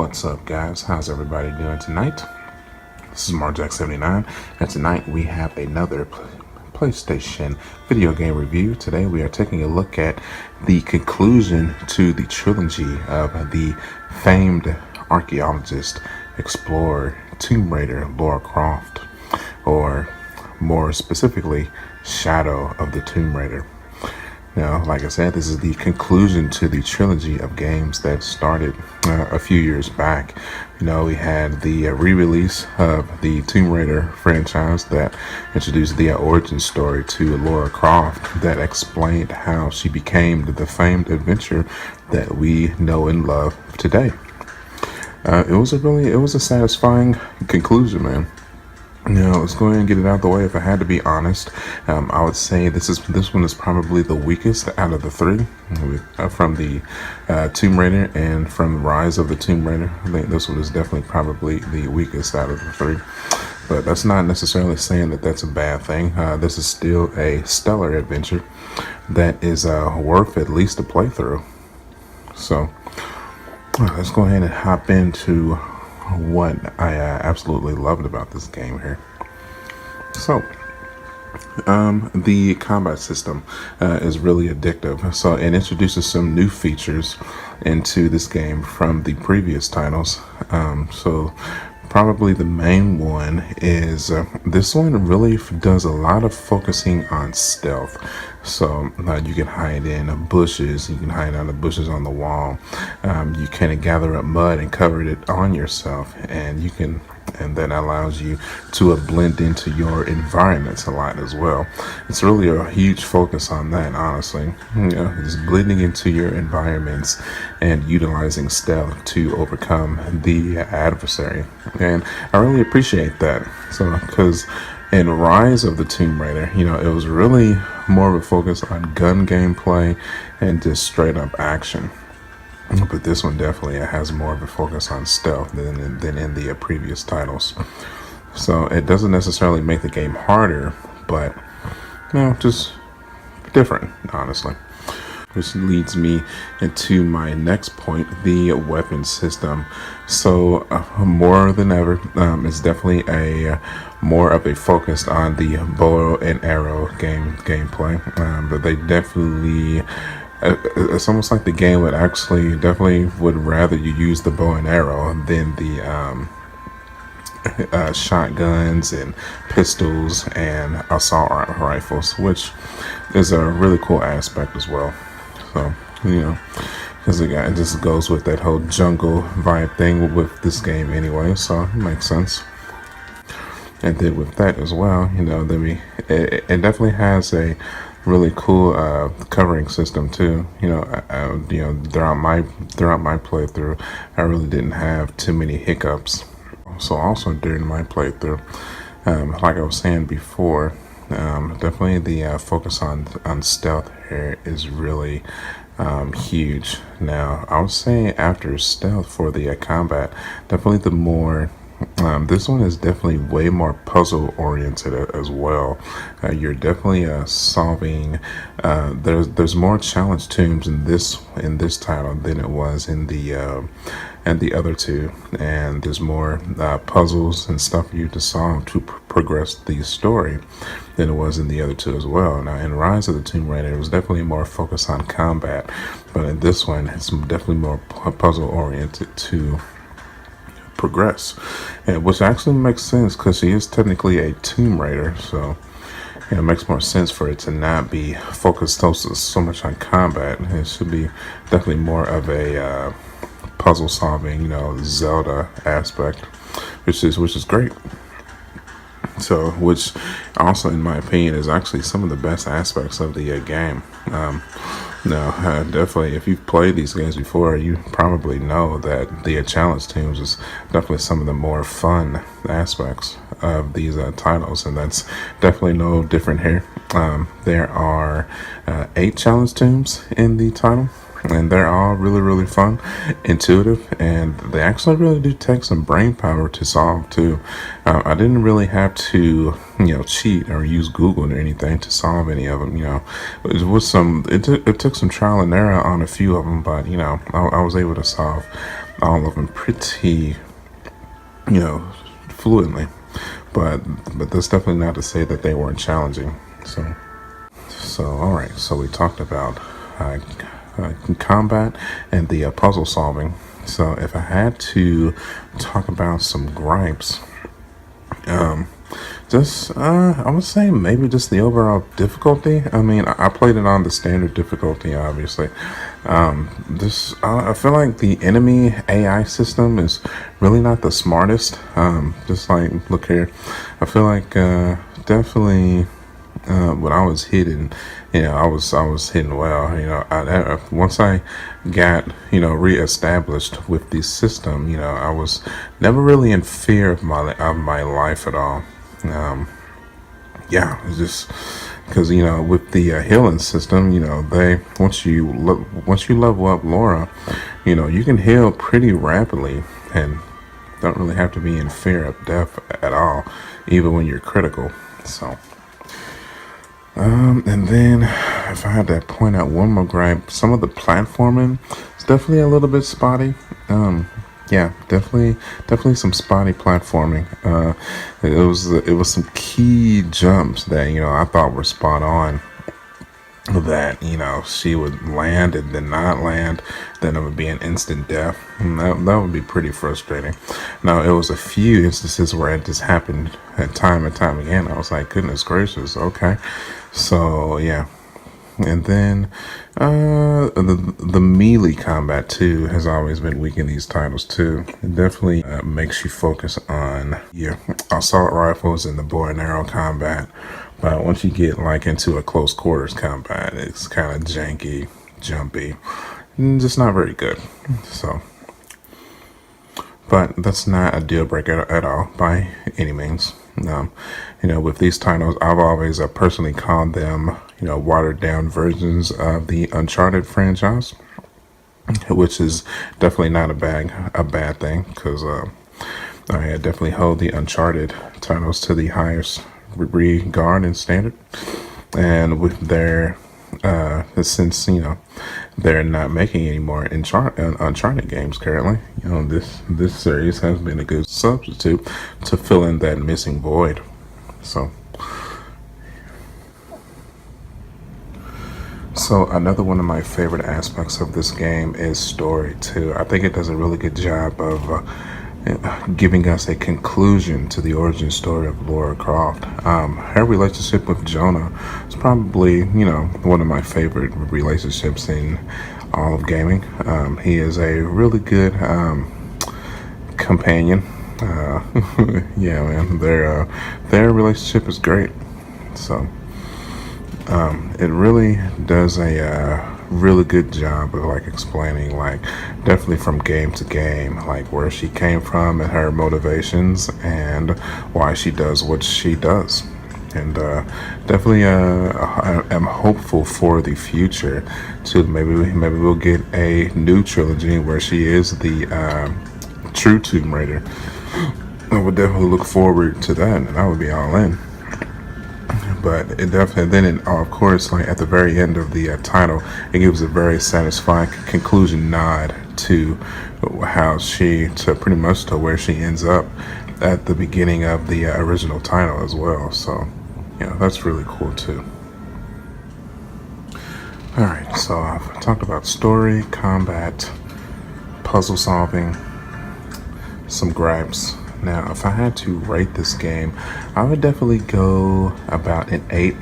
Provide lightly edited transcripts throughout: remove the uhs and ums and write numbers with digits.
What's up, guys? How's everybody doing tonight? This is Marjack79, and tonight we have another PlayStation video game review. Today we are taking a look at the conclusion to the trilogy of the famed archaeologist, explorer, Tomb Raider Lara Croft, or more specifically, Shadow of the Tomb Raider. Now, like I said, this is the conclusion to the trilogy of games that started a few years back. We had the re-release of the Tomb Raider franchise that introduced the origin story to Lara Croft that explained how she became the famed adventurer that we know and love today. It was a satisfying conclusion, man. Let's go ahead and get it out of the way. If I had to be honest, I would say this one is probably the weakest out of the three, from the Tomb Raider and from Rise of the Tomb Raider. I think this one is definitely probably the weakest out of the three. But that's not necessarily saying that that's a bad thing. This is still a stellar adventure that is worth at least a playthrough. So let's go ahead and hop into what I absolutely loved about this game here. So the combat system is really addictive. So it introduces some new features into this game from the previous titles. So probably the main one is this one really does a lot of focusing on stealth. So you can hide in bushes, you can hide on the bushes on the wall. You kind of gather up mud and cover it on yourself, and that allows you to blend into your environments a lot as well. It's really a huge focus on that, honestly. Just blending into your environments and utilizing stealth to overcome the adversary. And I really appreciate that. So, because in Rise of the Tomb Raider, it was really more of a focus on gun gameplay and just straight up action. But this one definitely has more of a focus on stealth than in the previous titles. So it doesn't necessarily make the game harder, but just different, honestly. Which leads me into my next point, the weapon system. So more than ever, it's definitely more of a focus on the bow and arrow gameplay. But they definitely, it's almost like the game would definitely would rather you use the bow and arrow than the shotguns and pistols and assault rifles, which is a really cool aspect as well. So, because it just goes with that whole jungle vibe thing with this game anyway, so it makes sense. And then with that as well, it definitely has a really cool covering system too. Throughout my playthrough, I really didn't have too many hiccups. So also during my playthrough, like I was saying before, definitely the focus on stealth here is really huge. Now, I would say after stealth for the combat, definitely the more this one is definitely way more puzzle oriented as well. You're definitely solving. There's more challenge tombs in this title than it was in the other two, and there's more puzzles and stuff for you to solve to progress the story than it was in the other two as well. Now, in Rise of the Tomb Raider, it was definitely more focused on combat, but in this one, it's definitely more puzzle oriented to progress, and which actually makes sense because she is technically a Tomb Raider, so it makes more sense for it to not be focused so much on combat. It should be definitely more of a puzzle solving, Zelda aspect, which is great. So, which also, in my opinion, is actually some of the best aspects of the game. Definitely, if you've played these games before, you probably know that the challenge teams is definitely some of the more fun aspects of these titles, and that's definitely no different here. There are 8 challenge teams in the title, and they're all really, really fun, intuitive, and they actually really do take some brain power to solve too. I didn't really have to, cheat or use Google or anything to solve any of them. It took some trial and error on a few of them, but I was able to solve all of them pretty, you know, fluently. But that's definitely not to say that they weren't challenging. So all right. So we talked about combat and the puzzle solving. So if I had to talk about some gripes, just I would say maybe just the overall difficulty. I mean, I played it on the standard difficulty, obviously. This I feel like the enemy AI system is really not the smartest. Just like look here, I feel like definitely when I was hitting, I was hitting well. Once I got reestablished with the system, I was never really in fear of my life at all. Um, yeah, it's just because with the healing system, they once you level up Laura, you can heal pretty rapidly and don't really have to be in fear of death at all, even when you're critical. So. And then if I had to point out one more gripe, some of the platforming is definitely a little bit spotty. Yeah, definitely some spotty platforming. It was some key jumps that I thought were spot on. That she would land and then not land, then it would be an instant death. And that would be pretty frustrating. Now it was a few instances where it just happened at time and time again. I was like, goodness gracious, okay. So yeah, and then the melee combat too has always been weak in these titles too. It definitely makes you focus on your assault rifles and the bow and arrow combat. But once you get like into a close quarters combat, it's kind of janky, jumpy, and just not very good. So, but that's not a deal breaker at all by any means. With these titles, I've always personally called them, watered down versions of the Uncharted franchise, which is definitely not a bad thing because I definitely hold the Uncharted titles to the highest regard and standard. And with their since they're not making any more Uncharted games currently, this series has been a good substitute to fill in that missing void. So another one of my favorite aspects of this game is story too. I think it does a really good job of giving us a conclusion to the origin story of Laura Croft. Her relationship with Jonah is probably, one of my favorite relationships in all of gaming. He is a really good companion. Yeah, man, their relationship is great. So it really does a really good job of like explaining like definitely from game to game like where she came from and her motivations and why she does what she does. And definitely I am hopeful for the future to maybe we'll get a new trilogy where she is the true Tomb Raider. I would definitely look forward to that, and I would be all in. But it definitely then of course like at the very end of the title it gives a very satisfying conclusion nod to how she to pretty much to where she ends up at the beginning of the original title as well. So that's really cool too. All right, so I've talked about story, combat, puzzle solving, some gripes. Now, if I had to rate this game, I would definitely go about an 8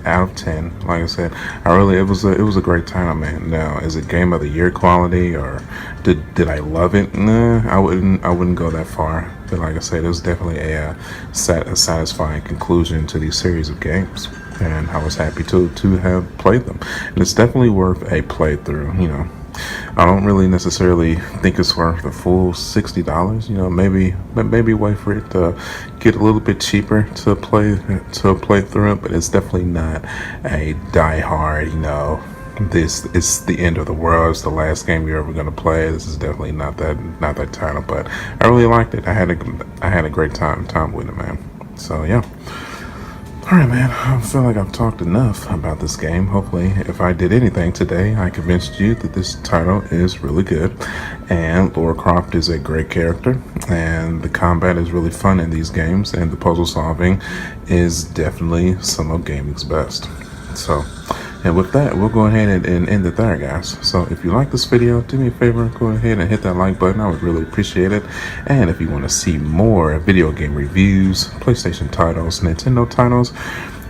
out of 10. Like I said, it was a great time, man. Now, is it game of the year quality or did I love it? Nah, I wouldn't go that far. But like I said, it was definitely a satisfying conclusion to these series of games, and I was happy to have played them. And it's definitely worth a playthrough. I don't really necessarily think it's worth the full $60. Maybe wait for it to get a little bit cheaper to play through it. But it's definitely not a die hard. This is the end of the world. It's the last game you're ever gonna play. This is definitely not that title. But I really liked it. I had a great time with it, man. So yeah. Alright, man, I feel like I've talked enough about this game. Hopefully, if I did anything today, I convinced you that this title is really good. And Laura Croft is a great character, and the combat is really fun in these games, and the puzzle solving is definitely some of gaming's best. So, and with that, we'll go ahead and end it there, guys. So if you like this video, do me a favor, go ahead and hit that like button. I would really appreciate it. And if you want to see more video game reviews, PlayStation titles, Nintendo titles,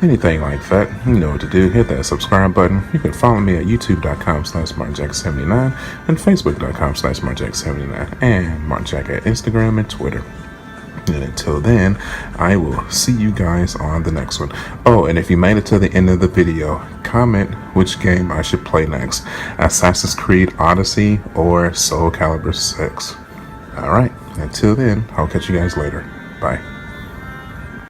anything like that, you know what to do. Hit that subscribe button. You can follow me at youtube.com/markjack79 and facebook.com/markjack79 and markjack at Instagram and Twitter. And until then, I will see you guys on the next one. Oh, and if you made it to the end of the video, comment which game I should play next. Assassin's Creed Odyssey or Soul Calibur 6. Alright, until then, I'll catch you guys later. Bye.